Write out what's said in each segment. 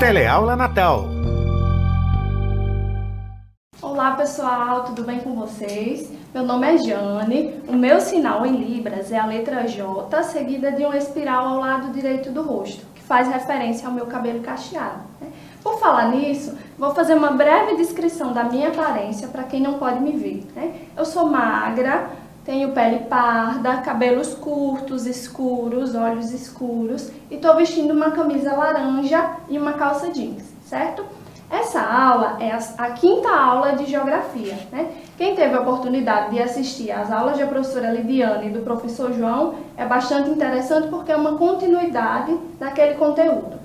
Teleaula Natal. Olá pessoal, tudo bem com vocês? Meu nome é Jane, o meu sinal em Libras é a letra J, seguida de uma espiral ao lado direito do rosto, que faz referência ao meu cabelo cacheado. Por falar nisso, vou fazer uma breve descrição da minha aparência para quem não pode me ver. Eu sou magra, tenho pele parda, cabelos curtos, escuros, olhos escuros e estou vestindo uma camisa laranja e uma calça jeans, certo? Essa aula é a quinta aula de Geografia. Quem teve a oportunidade de assistir às aulas da professora Lidiane e do professor João é bastante interessante porque é uma continuidade daquele conteúdo.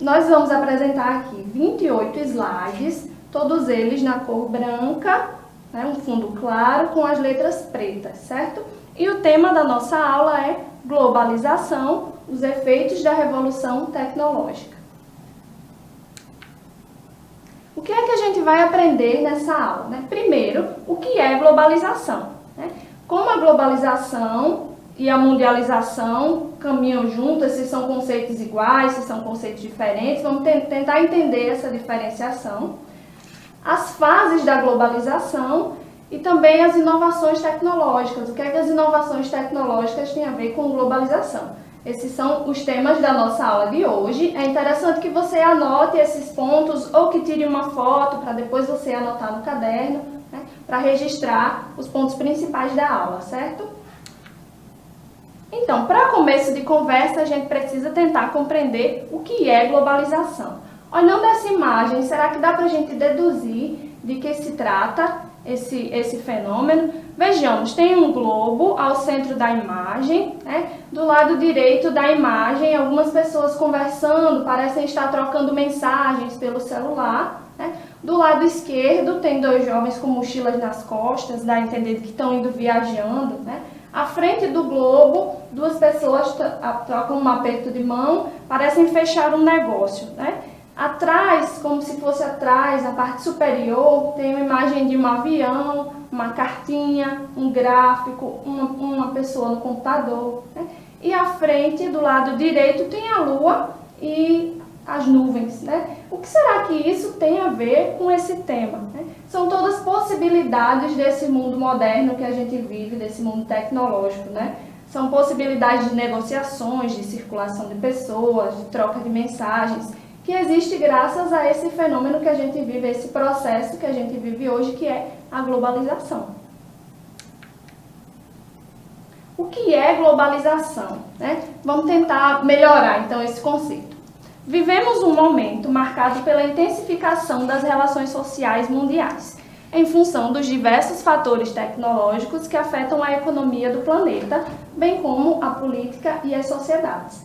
Nós vamos apresentar aqui 28 slides, todos eles na cor branca, um fundo claro com as letras pretas, certo? E o tema da nossa aula é globalização, os efeitos da revolução tecnológica. O que é que a gente vai aprender nessa aula? Primeiro, o que é globalização? Como a globalização e a mundialização caminham juntas, se são conceitos iguais, se são conceitos diferentes, vamos tentar entender essa diferenciação. As fases da globalização e também as inovações tecnológicas. O que é que as inovações tecnológicas têm a ver com globalização? Esses são os temas da nossa aula de hoje. É interessante que você anote esses pontos ou que tire uma foto para depois você anotar no caderno, para registrar os pontos principais da aula, certo? Então, para começo de conversa, a gente precisa tentar compreender o que é globalização. Olhando essa imagem, será que dá para a gente deduzir de que se trata esse fenômeno? Vejamos, tem um globo ao centro da imagem, do lado direito da imagem, algumas pessoas conversando, parecem estar trocando mensagens pelo celular. Do lado esquerdo tem dois jovens com mochilas nas costas, dá a entender que estão indo viajando. À frente do globo, duas pessoas trocam um aperto de mão, parecem fechar um negócio. Atrás, como se fosse atrás, na parte superior, tem uma imagem de um avião, uma cartinha, um gráfico, uma pessoa no computador. E à frente, do lado direito, tem a lua e as nuvens. O que será que isso tem a ver com esse tema? São todas possibilidades desse mundo moderno que a gente vive, desse mundo tecnológico. São possibilidades de negociações, de circulação de pessoas, de troca de mensagens, que existe graças a esse fenômeno que a gente vive, esse processo que a gente vive hoje, que é a globalização. O que é globalização? Vamos tentar melhorar, então, esse conceito. Vivemos um momento marcado pela intensificação das relações sociais mundiais, em função dos diversos fatores tecnológicos que afetam a economia do planeta, bem como a política e as sociedades.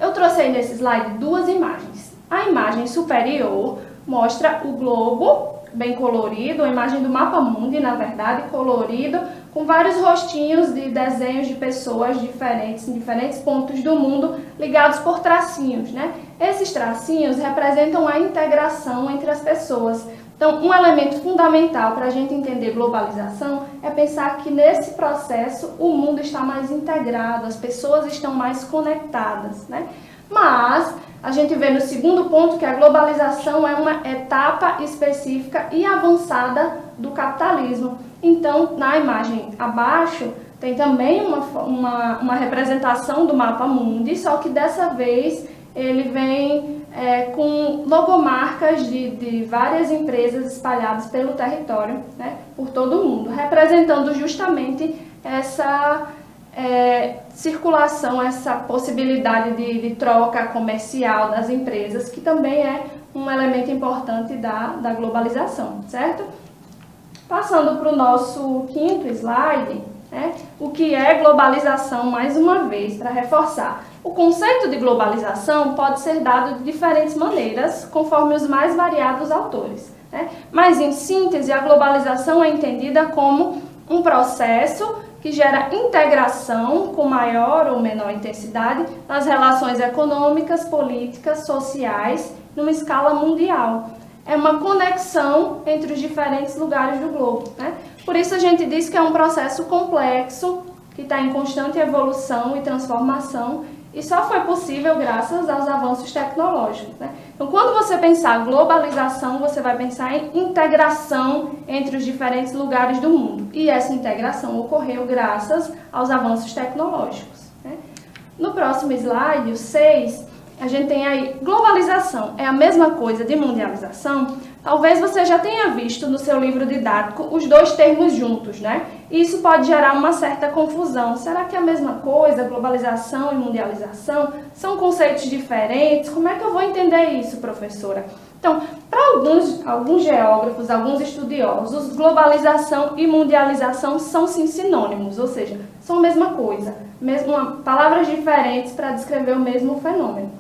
Eu trouxe aí nesse slide duas imagens. A imagem superior mostra o globo, bem colorido, a imagem do mapa mundi, na verdade, colorido, com vários rostinhos de desenhos de pessoas diferentes, em diferentes pontos do mundo, ligados por tracinhos. Esses tracinhos representam a integração entre as pessoas. Então, um elemento fundamental para a gente entender globalização é pensar que nesse processo o mundo está mais integrado, as pessoas estão mais conectadas. Mas a gente vê no segundo ponto que a globalização é uma etapa específica e avançada do capitalismo. Então, na imagem abaixo, tem também uma representação do mapa mundi, só que dessa vez ele vem com logomarcas de várias empresas espalhadas pelo território, por todo o mundo, representando justamente essa circulação, essa possibilidade de troca comercial das empresas, que também é um elemento importante da globalização, certo? Passando para o nosso quinto slide, o que é globalização, mais uma vez, para reforçar. O conceito de globalização pode ser dado de diferentes maneiras, conforme os mais variados autores. Mas, em síntese, a globalização é entendida como um processo que gera integração com maior ou menor intensidade nas relações econômicas, políticas, sociais, numa escala mundial. É uma conexão entre os diferentes lugares do globo. Por isso a gente diz que é um processo complexo, que está em constante evolução e transformação E só foi possível graças aos avanços tecnológicos, né? Então, quando você pensar globalização, você vai pensar em integração entre os diferentes lugares do mundo. E essa integração ocorreu graças aos avanços tecnológicos, né? No próximo slide, o 6, a gente tem aí globalização. É a mesma coisa de mundialização? Talvez você já tenha visto no seu livro didático os dois termos juntos, né? E isso pode gerar uma certa confusão. Será que é a mesma coisa, globalização e mundialização? São conceitos diferentes? Como é que eu vou entender isso, professora? Então, para alguns geógrafos, alguns estudiosos, globalização e mundialização são sim sinônimos, ou seja, são a mesma coisa, palavras diferentes para descrever o mesmo fenômeno.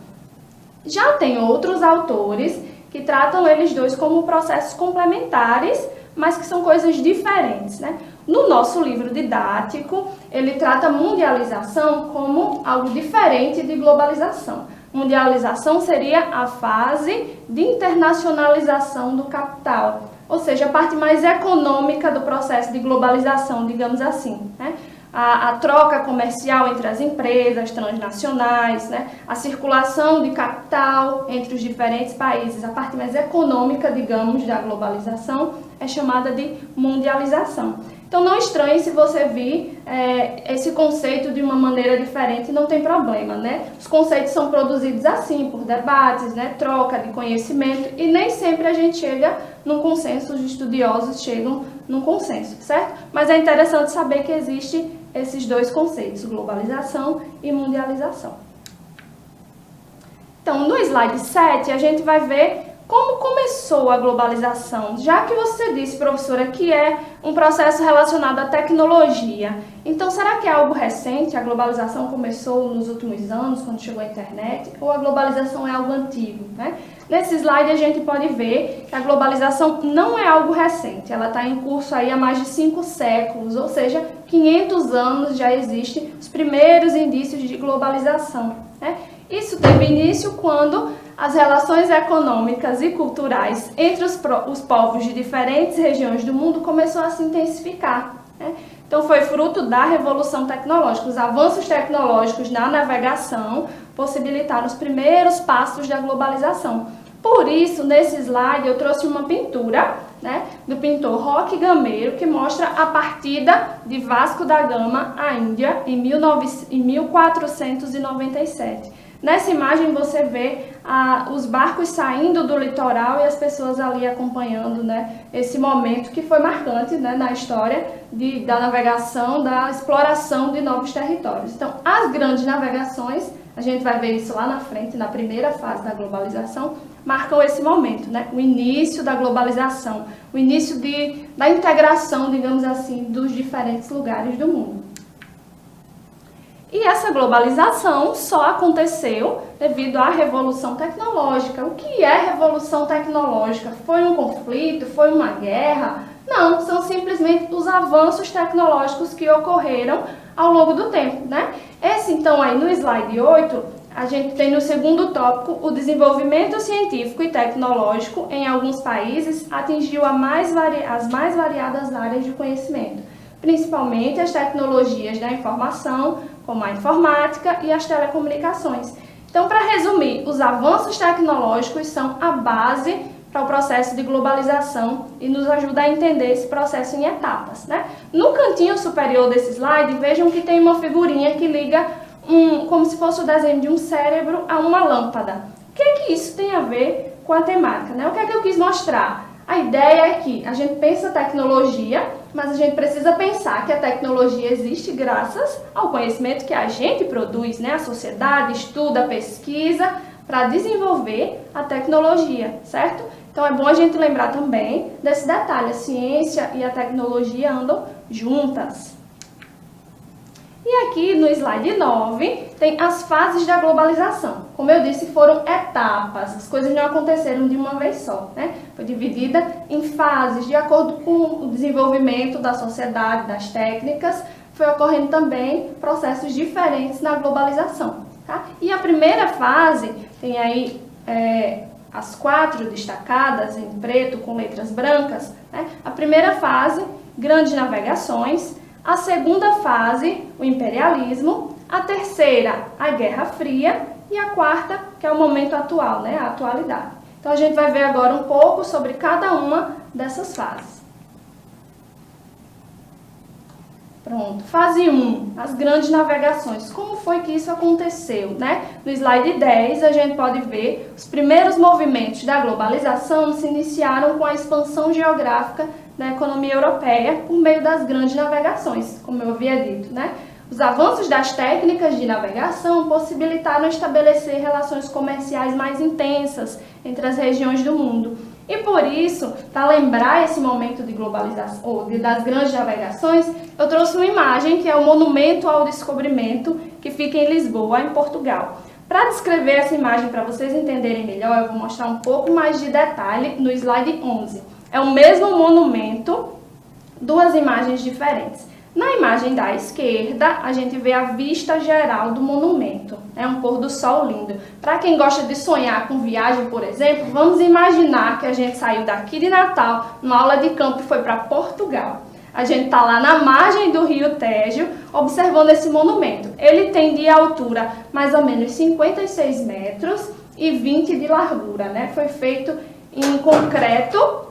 Já tem outros autores que tratam eles dois como processos complementares, mas que são coisas diferentes, né? No nosso livro didático, ele trata mundialização como algo diferente de globalização. Mundialização seria a fase de internacionalização do capital, ou seja, a parte mais econômica do processo de globalização, digamos assim, né? A troca comercial entre as empresas transnacionais, né? A circulação de capital entre os diferentes países, a parte mais econômica, digamos, da globalização, é chamada de mundialização. Então, não estranhe se você vir esse conceito de uma maneira diferente, não tem problema, né? Os conceitos são produzidos assim, por debates, né? Troca de conhecimento, e nem sempre a gente chega num consenso, os estudiosos chegam num consenso, certo? Mas é interessante saber que existe esses dois conceitos, globalização e mundialização. Então, no slide 7, a gente vai ver como começou a globalização. Já que você disse, professora, que é um processo relacionado à tecnologia, então será que é algo recente? A globalização começou nos últimos anos, quando chegou a internet, ou a globalização é algo antigo, né? Nesse slide a gente pode ver que a globalização não é algo recente, ela está em curso aí há mais de 5 séculos, ou seja, 500 anos já existem os primeiros indícios de globalização, né? Isso teve início quando as relações econômicas e culturais entre os povos de diferentes regiões do mundo começou a se intensificar, né? Então foi fruto da revolução tecnológica. Os avanços tecnológicos na navegação possibilitaram os primeiros passos da globalização. Por isso, nesse slide eu trouxe uma pintura, né, do pintor Roque Gameiro, que mostra a partida de Vasco da Gama à Índia em 1497. Nessa imagem você vê os barcos saindo do litoral e as pessoas ali acompanhando, né, esse momento que foi marcante, né, na história da navegação, da exploração de novos territórios. Então, as grandes navegações, a gente vai ver isso lá na frente, na primeira fase da globalização, marcam esse momento, né, o início da globalização, o início da integração, digamos assim, dos diferentes lugares do mundo. E essa globalização só aconteceu devido à revolução tecnológica. O que é revolução tecnológica? Foi um conflito? Foi uma guerra? Não, são simplesmente os avanços tecnológicos que ocorreram ao longo do tempo, né? Esse, então, aí no slide 8, a gente tem no segundo tópico o desenvolvimento científico e tecnológico em alguns países atingiu as mais variadas áreas de conhecimento, principalmente as tecnologias da informação, como a informática e as telecomunicações. Então, para resumir, os avanços tecnológicos são a base para o processo de globalização e nos ajuda a entender esse processo em etapas, né? No cantinho superior desse slide, vejam que tem uma figurinha que liga como se fosse o desenho de um cérebro a uma lâmpada. O que é que isso tem a ver com a temática, né? O que é que eu quis mostrar? A ideia é que a gente pensa tecnologia, mas a gente precisa pensar que a tecnologia existe graças ao conhecimento que a gente produz, né? A sociedade estuda, pesquisa para desenvolver a tecnologia, certo? Então é bom a gente lembrar também desse detalhe, a ciência e a tecnologia andam juntas. E aqui no slide 9 tem as fases da globalização. Como eu disse, foram etapas, as coisas não aconteceram de uma vez só, né? Foi dividida em fases, de acordo com o desenvolvimento da sociedade, das técnicas, foi ocorrendo também processos diferentes na globalização, tá? E a primeira fase, tem aí as 4 destacadas em preto com letras brancas, né? A primeira fase, grandes navegações. A segunda fase, o imperialismo. A terceira, a Guerra Fria. E a quarta, que é o momento atual, né? A atualidade. Então, a gente vai ver agora um pouco sobre cada uma dessas fases. Pronto. Fase 1, as grandes navegações. Como foi que isso aconteceu, né? No slide 10, a gente pode ver os primeiros movimentos da globalização se iniciaram com a expansão geográfica da economia europeia por meio das grandes navegações, como eu havia dito, né? Os avanços das técnicas de navegação possibilitaram estabelecer relações comerciais mais intensas entre as regiões do mundo. E por isso, para lembrar esse momento de globalização, ou das grandes navegações, eu trouxe uma imagem que é o Monumento ao Descobrimento, que fica em Lisboa, em Portugal. Para descrever essa imagem, para vocês entenderem melhor, eu vou mostrar um pouco mais de detalhe no slide 11. É o mesmo monumento, duas imagens diferentes. Na imagem da esquerda, a gente vê a vista geral do monumento. É um pôr do sol lindo. Para quem gosta de sonhar com viagem, por exemplo, vamos imaginar que a gente saiu daqui de Natal, numa aula de campo e foi para Portugal. A gente está lá na margem do Rio Tejo, observando esse monumento. Ele tem de altura mais ou menos 56 metros e 20 de largura, né? Foi feito em concreto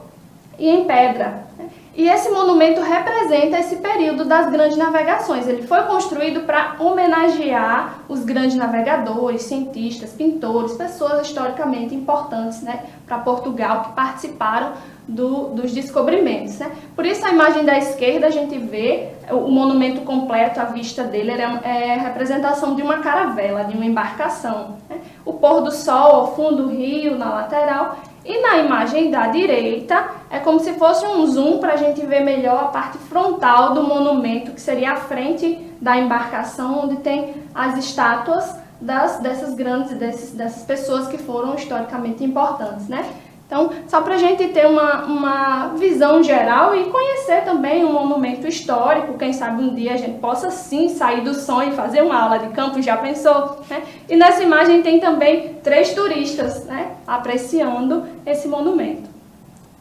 e em pedra. E esse monumento representa esse período das grandes navegações. Ele foi construído para homenagear os grandes navegadores, cientistas, pintores, pessoas historicamente importantes, né, para Portugal que participaram dos descobrimentos, né? Por isso a imagem da esquerda a gente vê o monumento completo, a vista dele é a representação de uma caravela, de uma embarcação, né? O pôr do sol ao fundo do rio, na lateral. E na imagem da direita, é como se fosse um zoom para a gente ver melhor a parte frontal do monumento, que seria a frente da embarcação, onde tem as estátuas dessas pessoas que foram historicamente importantes, né? Então, só para a gente ter uma visão geral e conhecer também um monumento histórico, quem sabe um dia a gente possa sim sair do sonho e fazer uma aula de campo, já pensou? Né? E nessa imagem tem também 3 turistas, né, apreciando esse monumento.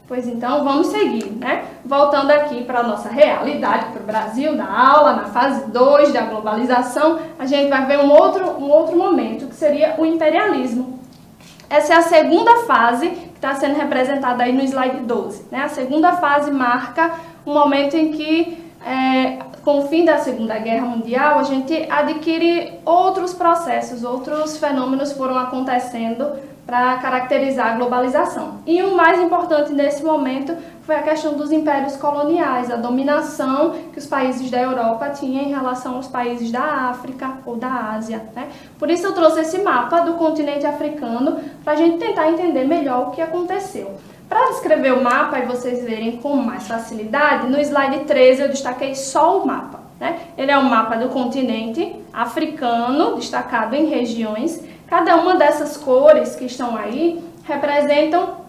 Pois então, vamos seguir, né? Voltando aqui para a nossa realidade, para o Brasil, da aula, na fase 2 da globalização, a gente vai ver um outro momento, que seria o imperialismo. Essa é a segunda fase, que está sendo representada aí no slide 12. Né? A segunda fase marca um momento em que, com o fim da Segunda Guerra Mundial, a gente adquire outros processos, outros fenômenos foram acontecendo para caracterizar a globalização. E o mais importante nesse momento foi a questão dos impérios coloniais, a dominação que os países da Europa tinham em relação aos países da África ou da Ásia, né? Por isso eu trouxe esse mapa do continente africano para a gente tentar entender melhor o que aconteceu. Para descrever o mapa e vocês verem com mais facilidade, no slide 13 eu destaquei só o mapa, né? Ele é um mapa do continente africano, destacado em regiões. Cada uma dessas cores que estão aí representam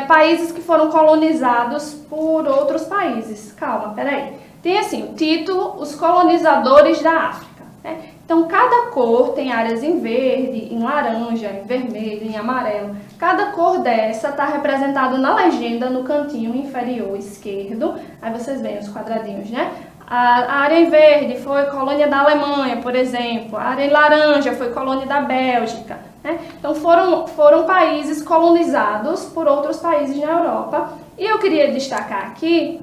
países que foram colonizados por outros países. Calma, peraí. Tem assim, o título, os colonizadores da África, né? Então, cada cor tem áreas em verde, em laranja, em vermelho, em amarelo. Cada cor dessa está representada na legenda no cantinho inferior esquerdo. Aí vocês veem os quadradinhos, né? A área em verde foi colônia da Alemanha, por exemplo. A área em laranja foi colônia da Bélgica, né? Então foram países colonizados por outros países na Europa. E eu queria destacar aqui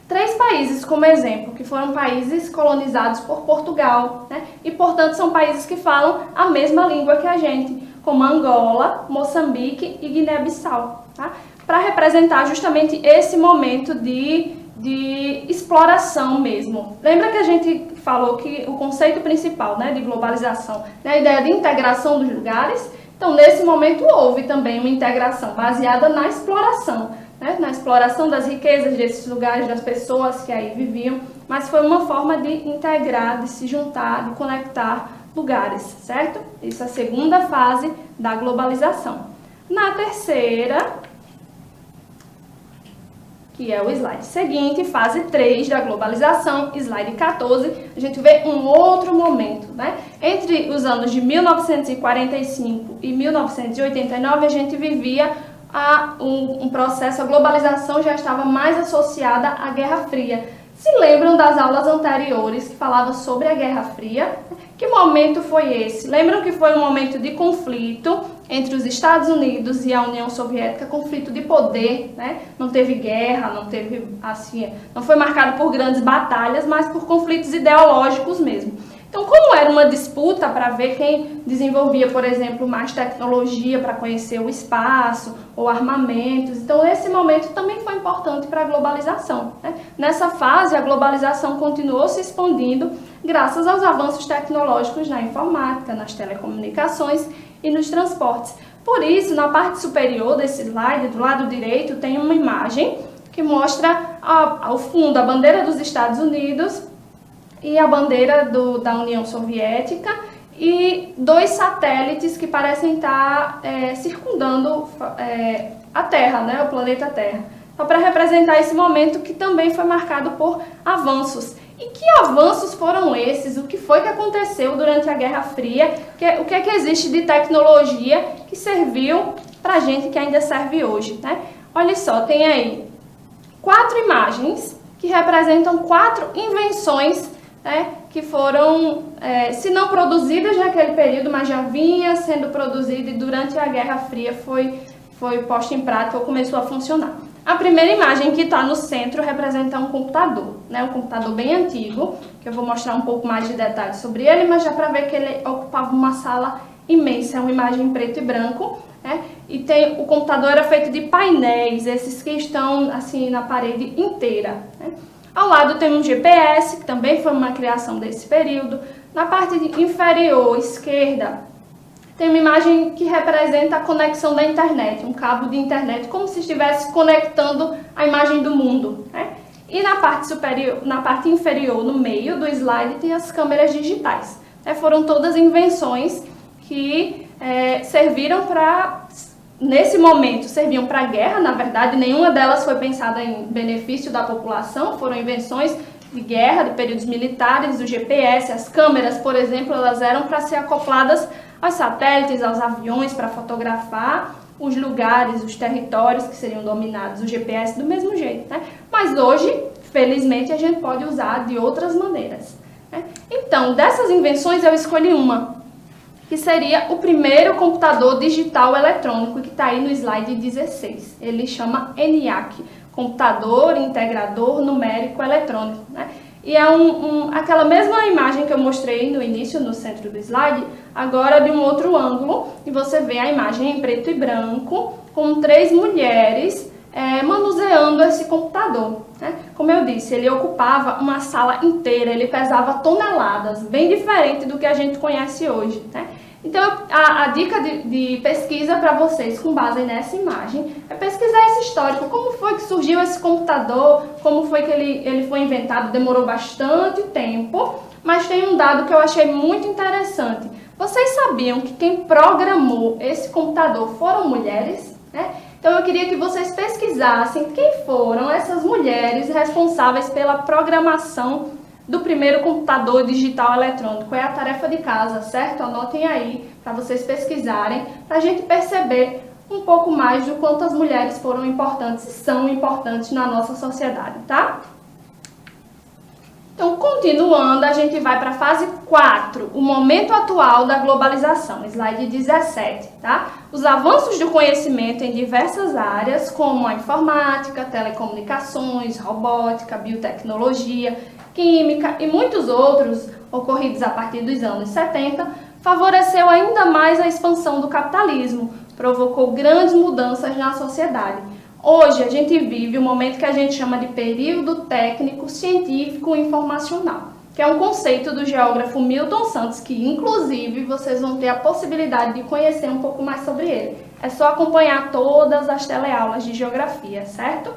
3 países como exemplo, que foram países colonizados por Portugal, né? E portanto são países que falam a mesma língua que a gente, como Angola, Moçambique e Guiné-Bissau, tá? Para representar justamente esse momento de exploração mesmo. Lembra que a gente falou que o conceito principal, né, de globalização, né, a ideia de integração dos lugares? Então, nesse momento houve também uma integração baseada na exploração, né, na exploração das riquezas desses lugares, das pessoas que aí viviam, mas foi uma forma de integrar, de se juntar, de conectar lugares, certo? Isso é a segunda fase da globalização. Na terceira, que é o slide seguinte, fase 3 da globalização, slide 14, a gente vê um outro momento, né? Entre os anos de 1945 e 1989, a gente vivia um processo, a globalização já estava mais associada à Guerra Fria. Se lembram das aulas anteriores que falavam sobre a Guerra Fria? Que momento foi esse? Lembram que foi um momento de conflito entre os Estados Unidos e a União Soviética, conflito de poder, né? Não teve guerra, não teve, assim, não foi marcado por grandes batalhas, mas por conflitos ideológicos mesmo. Então, como era uma disputa para ver quem desenvolvia, por exemplo, mais tecnologia para conhecer o espaço ou armamentos, então esse momento também foi importante para a globalização, né? Nessa fase, a globalização continuou se expandindo graças aos avanços tecnológicos na informática, nas telecomunicações e nos transportes. Por isso, na parte superior desse slide, do lado direito, tem uma imagem que mostra ao fundo a bandeira dos Estados Unidos e a bandeira da União Soviética e dois satélites que parecem estar circundando a Terra, né, o planeta Terra. Então, para representar esse momento que também foi marcado por avanços. E que avanços foram esses? O que foi que aconteceu durante a Guerra Fria? O que é que existe de tecnologia que serviu para a gente, que ainda serve hoje, né? Olha só, tem aí 4 imagens que representam 4 invenções, né, que foram, se não produzidas naquele período, mas já vinha sendo produzida e durante a Guerra Fria foi posta em prática ou começou a funcionar. A primeira imagem que está no centro representa um computador, né, um computador bem antigo, que eu vou mostrar um pouco mais de detalhes sobre ele, mas já para ver que ele ocupava uma sala imensa, é uma imagem em preto e branco, né, e o computador era feito de painéis, esses que estão assim na parede inteira, né. Ao lado tem um GPS, que também foi uma criação desse período. Na parte inferior esquerda, tem uma imagem que representa a conexão da internet, um cabo de internet, como se estivesse conectando a imagem do mundo, né? E na parte inferior, no meio do slide, tem as câmeras digitais. Foram todas invenções que serviram para... Nesse momento, serviam para a guerra, na verdade, nenhuma delas foi pensada em benefício da população, foram invenções de guerra, de períodos militares, o GPS, as câmeras, por exemplo, elas eram para ser acopladas aos satélites, aos aviões, para fotografar os lugares, os territórios que seriam dominados, o GPS do mesmo jeito, né? Mas hoje, felizmente, a gente pode usar de outras maneiras, né? Então, dessas invenções eu escolhi uma, que seria o primeiro computador digital eletrônico, que está aí no slide 16. Ele chama ENIAC, Computador Integrador Numérico Eletrônico, né? E é aquela mesma imagem que eu mostrei no início, no centro do slide, agora de um outro ângulo, e você vê a imagem em preto e branco, com 3 mulheres manuseando esse computador, né? Como eu disse, ele ocupava uma sala inteira, ele pesava toneladas, bem diferente do que a gente conhece hoje, né? Então, a dica de pesquisa para vocês, com base nessa imagem, é pesquisar esse histórico. Como foi que surgiu esse computador? Como foi que ele foi inventado? Demorou bastante tempo, mas tem um dado que eu achei muito interessante. Vocês sabiam que quem programou esse computador foram mulheres, né? Então, eu queria que vocês pesquisassem quem foram essas mulheres responsáveis pela programação do primeiro computador digital eletrônico. É a tarefa de casa, certo? Anotem aí para vocês pesquisarem, para a gente perceber um pouco mais do quanto as mulheres foram importantes e são importantes na nossa sociedade, tá? Então, continuando, a gente vai para a fase 4, o momento atual da globalização, slide 17, tá? Os avanços do conhecimento em diversas áreas, como a informática, telecomunicações, robótica, biotecnologia, química e muitos outros ocorridos a partir dos anos 70, favoreceu ainda mais a expansão do capitalismo, provocou grandes mudanças na sociedade. Hoje a gente vive um momento que a gente chama de período técnico científico informacional, que é um conceito do geógrafo Milton Santos, que inclusive vocês vão ter a possibilidade de conhecer um pouco mais sobre ele. É só acompanhar todas as teleaulas de geografia, certo?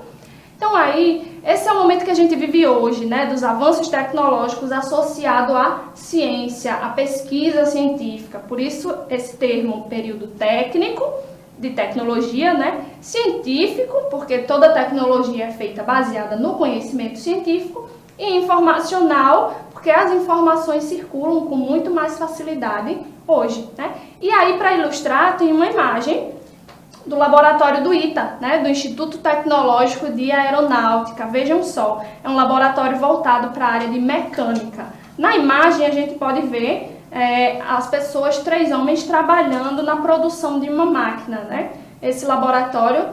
Então aí, esse é o momento que a gente vive hoje, né, dos avanços tecnológicos associados à ciência, à pesquisa científica. Por isso, esse termo, período técnico, de tecnologia, né, científico, porque toda tecnologia é feita baseada no conhecimento científico, e informacional, porque as informações circulam com muito mais facilidade hoje, né. E aí, para ilustrar, tem uma imagem do laboratório do ITA, né, do Instituto Tecnológico de Aeronáutica. Vejam só, é um laboratório voltado para a área de mecânica. Na imagem a gente pode ver as pessoas, 3 homens, trabalhando na produção de uma máquina, né? Esse laboratório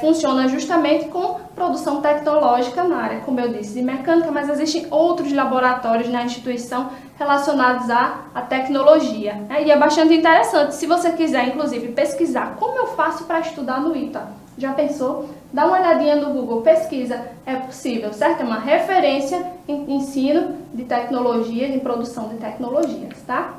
funciona justamente com produção tecnológica na área, como eu disse, de mecânica, mas existem outros laboratórios na instituição relacionados à tecnologia, né? E é bastante interessante, se você quiser, inclusive, pesquisar como eu faço para estudar no ITA. Já pensou? Dá uma olhadinha no Google, pesquisa, é possível, certo? É uma referência em ensino de tecnologia, de produção de tecnologias, tá?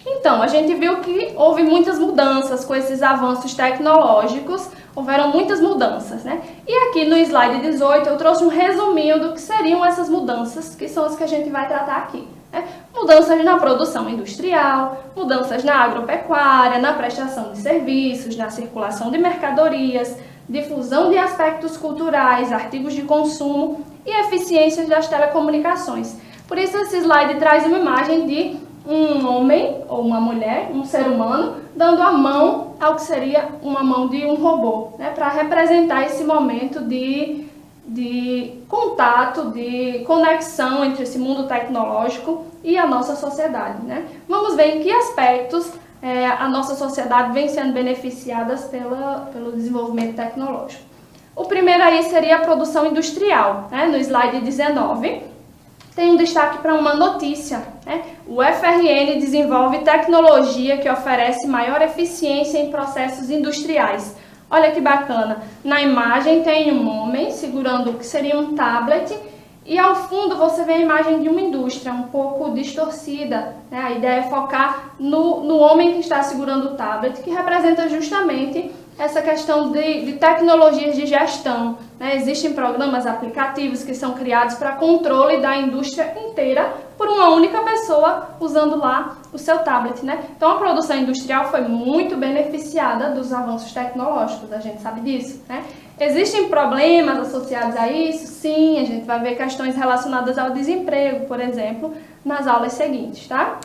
Então, a gente viu que houve muitas mudanças com esses avanços tecnológicos, houveram muitas mudanças, né? E aqui no slide 18 eu trouxe um resuminho do que seriam essas mudanças, que são as que a gente vai tratar aqui, né? Mudanças na produção industrial, mudanças na agropecuária, na prestação de serviços, na circulação de mercadorias, difusão de aspectos culturais, artigos de consumo e eficiências das telecomunicações. Por isso esse slide traz uma imagem de um homem ou uma mulher, um ser humano, dando a mão ao que seria uma mão de um robô, né, para representar esse momento de contato, de conexão entre esse mundo tecnológico e a nossa sociedade, né? Vamos ver em que aspectos a nossa sociedade vem sendo beneficiada pelo desenvolvimento tecnológico. O primeiro aí seria a produção industrial, né? No slide 19. Tem um destaque para uma notícia, né? O FRN desenvolve tecnologia que oferece maior eficiência em processos industriais. Olha que bacana, na imagem tem um homem segurando o que seria um tablet e ao fundo você vê a imagem de uma indústria um pouco distorcida, né? A ideia é focar no homem que está segurando o tablet, que representa justamente essa questão de tecnologias de gestão, né? Existem programas, aplicativos que são criados para controle da indústria inteira por uma única pessoa usando lá o seu tablet, né? Então a produção industrial foi muito beneficiada dos avanços tecnológicos, a gente sabe disso, né? Existem problemas associados a isso? Sim, a gente vai ver questões relacionadas ao desemprego, por exemplo, nas aulas seguintes, tá?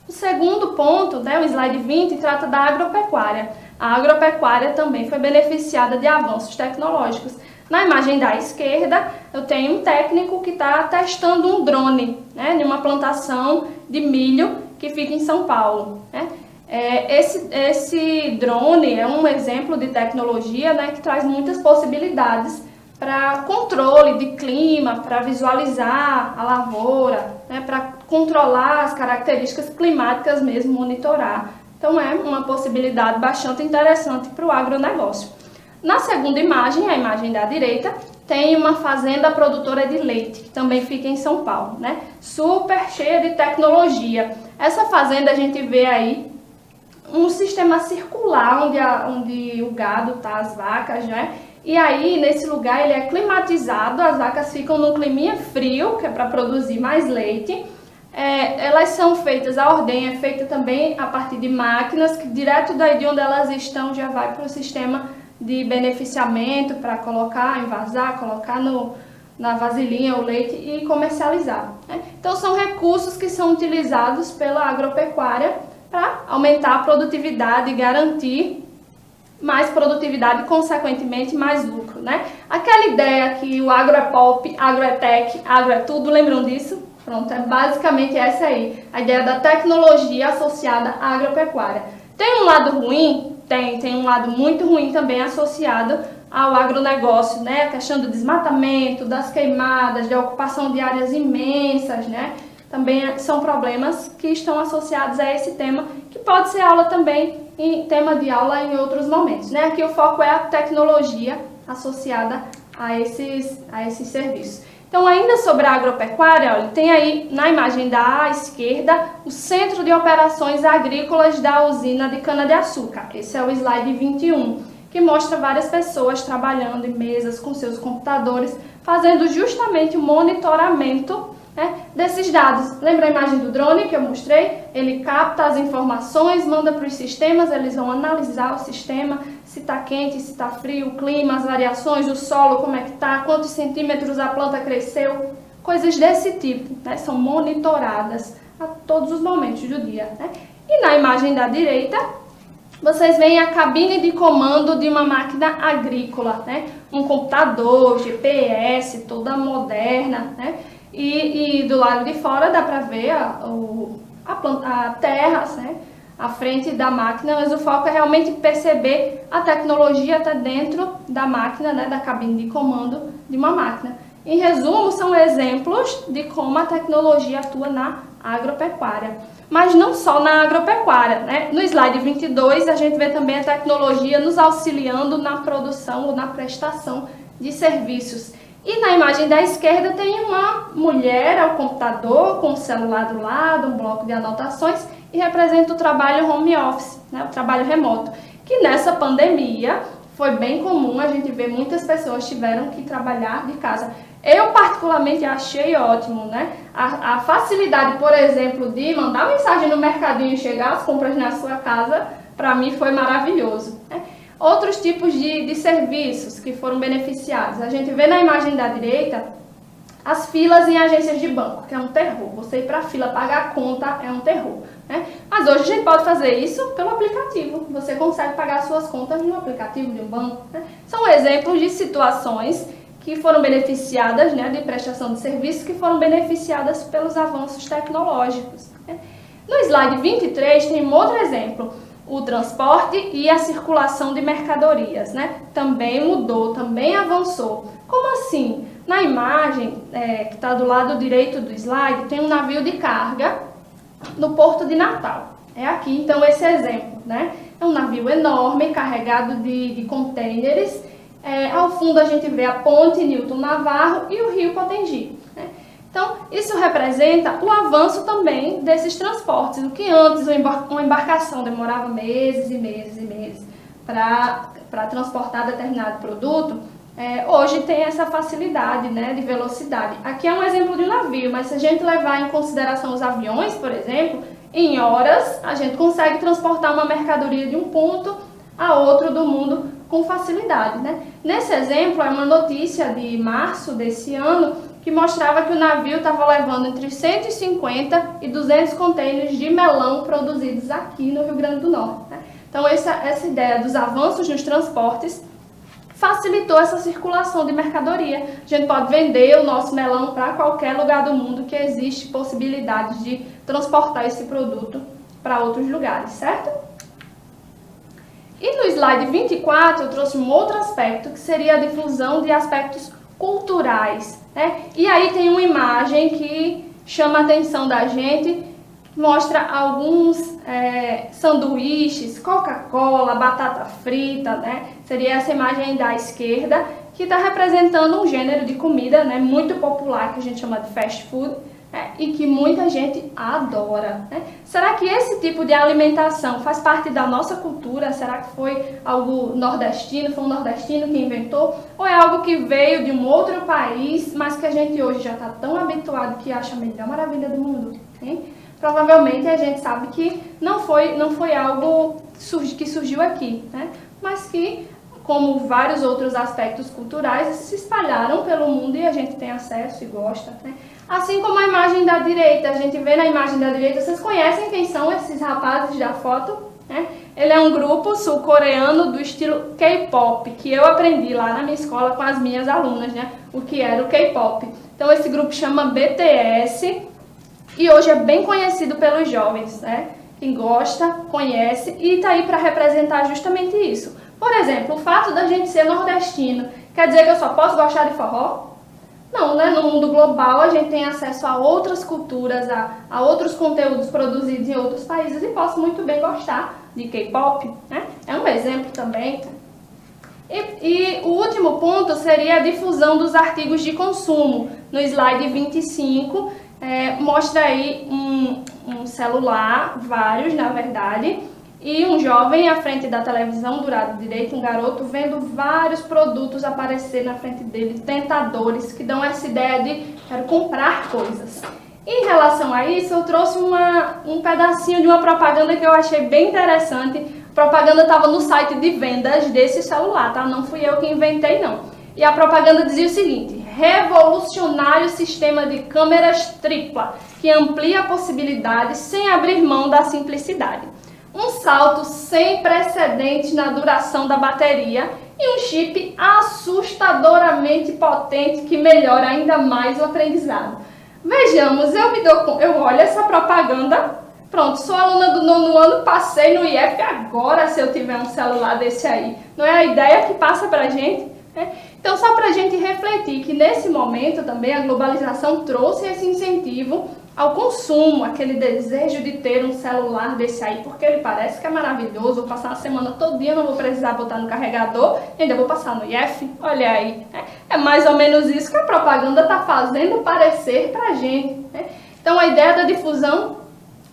O segundo ponto, né, o slide 20, trata da agropecuária. A agropecuária também foi beneficiada de avanços tecnológicos. Na imagem da esquerda, eu tenho um técnico que está testando um drone, né, em uma plantação de milho que fica em São Paulo, né? Esse drone é um exemplo de tecnologia, né, que traz muitas possibilidades para controle de clima, para visualizar a lavoura, né, para controlar as características climáticas mesmo, monitorar. Então é uma possibilidade bastante interessante para o agronegócio. Na segunda imagem, a imagem da direita, tem uma fazenda produtora de leite, que também fica em São Paulo, né? Super cheia de tecnologia. Essa fazenda a gente vê aí um sistema circular onde o gado tá, as vacas, né? E aí, nesse lugar, ele é climatizado, as vacas ficam num climinha frio, que é para produzir mais leite. Elas são feitas, a ordenha é feita também a partir de máquinas, que direto daí de onde elas estão já vai para o sistema de beneficiamento, para colocar, envasar, colocar na vasilhinha o leite e comercializar, né? Então, são recursos que são utilizados pela agropecuária para aumentar a produtividade e garantir mais produtividade e, consequentemente, mais lucro, né? Aquela ideia que o agro é pop, agro é tech, agro é tudo, lembram disso? Pronto, é basicamente essa aí, a ideia da tecnologia associada à agropecuária. Tem um lado ruim? Tem um lado muito ruim também associado ao agronegócio, né? A questão do desmatamento, das queimadas, da ocupação de áreas imensas, né? Também são problemas que estão associados a esse tema, que pode ser aula também, tema de aula em outros momentos, né? Aqui o foco é a tecnologia associada a esses serviços. Então, ainda sobre a agropecuária, olha, tem aí na imagem da esquerda o Centro de Operações Agrícolas da usina de cana-de-açúcar. Esse é o slide 21, que mostra várias pessoas trabalhando em mesas com seus computadores, fazendo justamente o monitoramento, né, desses dados. Lembra a imagem do drone que eu mostrei? Ele capta as informações, manda para os sistemas, eles vão analisar o sistema, se está quente, se está frio, o clima, as variações do solo, como é que está, quantos centímetros a planta cresceu, coisas desse tipo, né, são monitoradas a todos os momentos do dia, né? E na imagem da direita, vocês veem a cabine de comando de uma máquina agrícola, né? Um computador, GPS, toda moderna, né? E do lado de fora dá para ver a terra, né? À frente da máquina, mas o foco é realmente perceber a tecnologia até dentro da máquina, né? Da cabine de comando de uma máquina. Em resumo, são exemplos de como a tecnologia atua na agropecuária. Mas não só na agropecuária, né? No slide 22, a gente vê também a tecnologia nos auxiliando na produção ou na prestação de serviços. E na imagem da esquerda tem uma mulher ao computador, com o celular do lado, um bloco de anotações, e representa o trabalho home office, né? O trabalho remoto, que nessa pandemia foi bem comum, a gente vê muitas pessoas tiveram que trabalhar de casa. Eu particularmente achei ótimo, né? A facilidade, por exemplo, de mandar mensagem no mercadinho e chegar as compras na sua casa, para mim foi maravilhoso, né? Outros tipos de serviços que foram beneficiados. A gente vê na imagem da direita as filas em agências de banco, que é um terror. Você ir para a fila pagar a conta é um terror, né? Mas hoje a gente pode fazer isso pelo aplicativo. Você consegue pagar suas contas no aplicativo de um banco, né? São exemplos de situações que foram beneficiadas, né, de prestação de serviços, que foram beneficiadas pelos avanços tecnológicos, né? No slide 23 tem um outro exemplo, o transporte e a circulação de mercadorias, né? Também mudou, também avançou. Como assim? Na imagem que está do lado direito do slide, tem um navio de carga no Porto de Natal. É aqui, então, esse exemplo, né? É um navio enorme, carregado de contêineres. Ao fundo a gente vê a ponte Newton Navarro e o rio Potengi, né? Então, isso representa o avanço também desses transportes. O que antes uma embarcação demorava meses e meses e meses para transportar determinado produto, hoje tem essa facilidade, né, de velocidade. Aqui é um exemplo de um navio, mas se a gente levar em consideração os aviões, por exemplo, em horas a gente consegue transportar uma mercadoria de um ponto a outro do mundo com facilidade, né? Nesse exemplo, é uma notícia de março desse ano que mostrava que o navio estava levando entre 150 e 200 contêineres de melão produzidos aqui no Rio Grande do Norte, né? Então, essa ideia dos avanços nos transportes facilitou essa circulação de mercadoria. A gente pode vender o nosso melão para qualquer lugar do mundo que existe possibilidade de transportar esse produto para outros lugares, certo? E no slide 24 eu trouxe um outro aspecto, que seria a difusão de aspectos culturais, né? E aí tem uma imagem que chama a atenção da gente, mostra alguns sanduíches, Coca-Cola, batata frita, né? Seria essa imagem da esquerda, que está representando um gênero de comida, né, muito popular, que a gente chama de fast food, e que muita gente adora, né? Será que esse tipo de alimentação faz parte da nossa cultura? Será que foi algo nordestino, foi um nordestino que inventou? Ou é algo que veio de um outro país, mas que a gente hoje já está tão habituado que acha a melhor maravilha do mundo, hein? Provavelmente a gente sabe que não foi algo que surgiu aqui, né? Mas que, como vários outros aspectos culturais, se espalharam pelo mundo e a gente tem acesso e gosta, né? Assim como a imagem da direita, a gente vê na imagem da direita, vocês conhecem quem são esses rapazes da foto, né? Ele é um grupo sul-coreano do estilo K-pop, que eu aprendi lá na minha escola com as minhas alunas, né? O que era o K-pop. Então esse grupo chama BTS e hoje é bem conhecido pelos jovens, né? Quem gosta, conhece e está aí para representar justamente isso. Por exemplo, o fato da gente ser nordestino, quer dizer que eu só posso gostar de forró? Não, né? No mundo global a gente tem acesso a outras culturas, a outros conteúdos produzidos em outros países e posso muito bem gostar de K-pop, né? É um exemplo também. E o último ponto seria a difusão dos artigos de consumo. No slide 25, mostra aí um celular, vários na verdade, e um jovem à frente da televisão do lado direito, um garoto, vendo vários produtos aparecer na frente dele, tentadores, que dão essa ideia de quero comprar coisas. Em relação a isso, eu trouxe um pedacinho de uma propaganda que eu achei bem interessante. A propaganda estava no site de vendas desse celular, tá? Não fui eu que inventei, não. E a propaganda dizia o seguinte: revolucionário sistema de câmeras tripla, que amplia possibilidades sem abrir mão da simplicidade. um salto sem precedentes na duração da bateria e um chip assustadoramente potente que melhora ainda mais o aprendizado. Vejamos, eu olho essa propaganda, pronto, sou aluna do 9º ano, passei no IF, agora se eu tiver um celular desse aí, não é a ideia que passa pra gente? Então, só para a gente refletir que nesse momento também a globalização trouxe esse incentivo ao consumo, aquele desejo de ter um celular desse aí, porque ele parece que é maravilhoso, vou passar a semana todinha, não vou precisar botar no carregador, ainda vou passar no IF, olha aí. É mais ou menos isso que a propaganda está fazendo parecer para a gente. Então, a ideia da difusão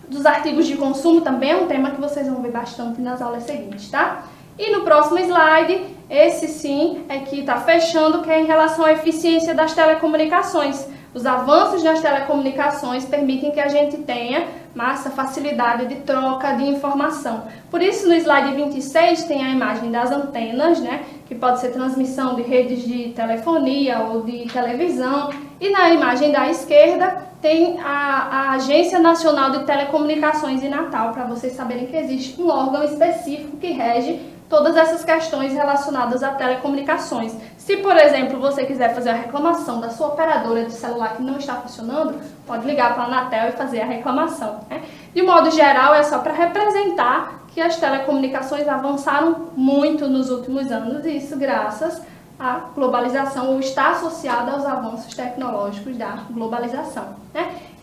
dos artigos de consumo também é um tema que vocês vão ver bastante nas aulas seguintes, tá? E no próximo slide, esse sim é que está fechando, que é em relação à eficiência das telecomunicações. Os avanços nas telecomunicações permitem que a gente tenha massa facilidade de troca de informação. Por isso, no slide 26 tem a imagem das antenas, né, que pode ser transmissão de redes de telefonia ou de televisão. E na imagem da esquerda tem a Agência Nacional de Telecomunicações em Natal, para vocês saberem que existe um órgão específico que rege todas essas questões relacionadas a telecomunicações. Se, por exemplo, você quiser fazer a reclamação da sua operadora de celular que não está funcionando, pode ligar para a Anatel e fazer a reclamação. De modo geral, é só para representar que as telecomunicações avançaram muito nos últimos anos, e isso graças à globalização, ou está associada aos avanços tecnológicos da globalização.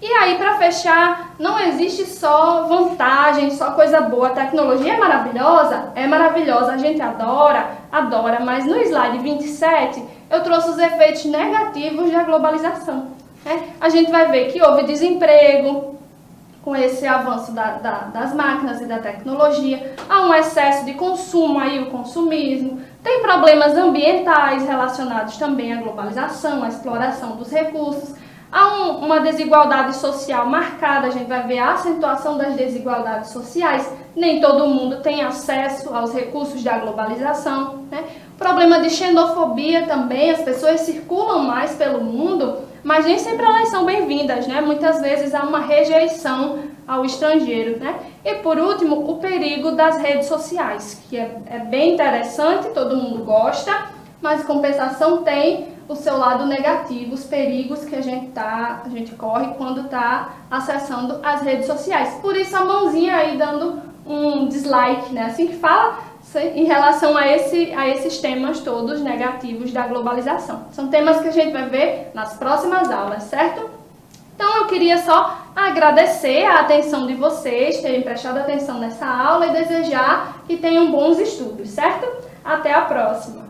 E aí, para fechar, não existe só vantagem, só coisa boa. A tecnologia é maravilhosa, a gente adora, mas no slide 27 eu trouxe os efeitos negativos da globalização. A gente vai ver que houve desemprego com esse avanço das máquinas e da tecnologia, há um excesso de consumo, aí o consumismo, tem problemas ambientais relacionados também à globalização, à exploração dos recursos. Há uma desigualdade social marcada, a gente vai ver a acentuação das desigualdades sociais, nem todo mundo tem acesso aos recursos da globalização. Problema de xenofobia também, as pessoas circulam mais pelo mundo, mas nem sempre elas são bem-vindas, muitas vezes há uma rejeição ao estrangeiro. E por último, o perigo das redes sociais, que é bem interessante, todo mundo gosta, mas em compensação tem o seu lado negativo, os perigos que a gente corre quando está acessando as redes sociais. Por isso a mãozinha aí dando um dislike, assim que fala, em relação a esses temas todos negativos da globalização. São temas que a gente vai ver nas próximas aulas, certo? Então eu queria só agradecer a atenção de vocês, terem prestado atenção nessa aula e desejar que tenham bons estudos, certo? Até a próxima!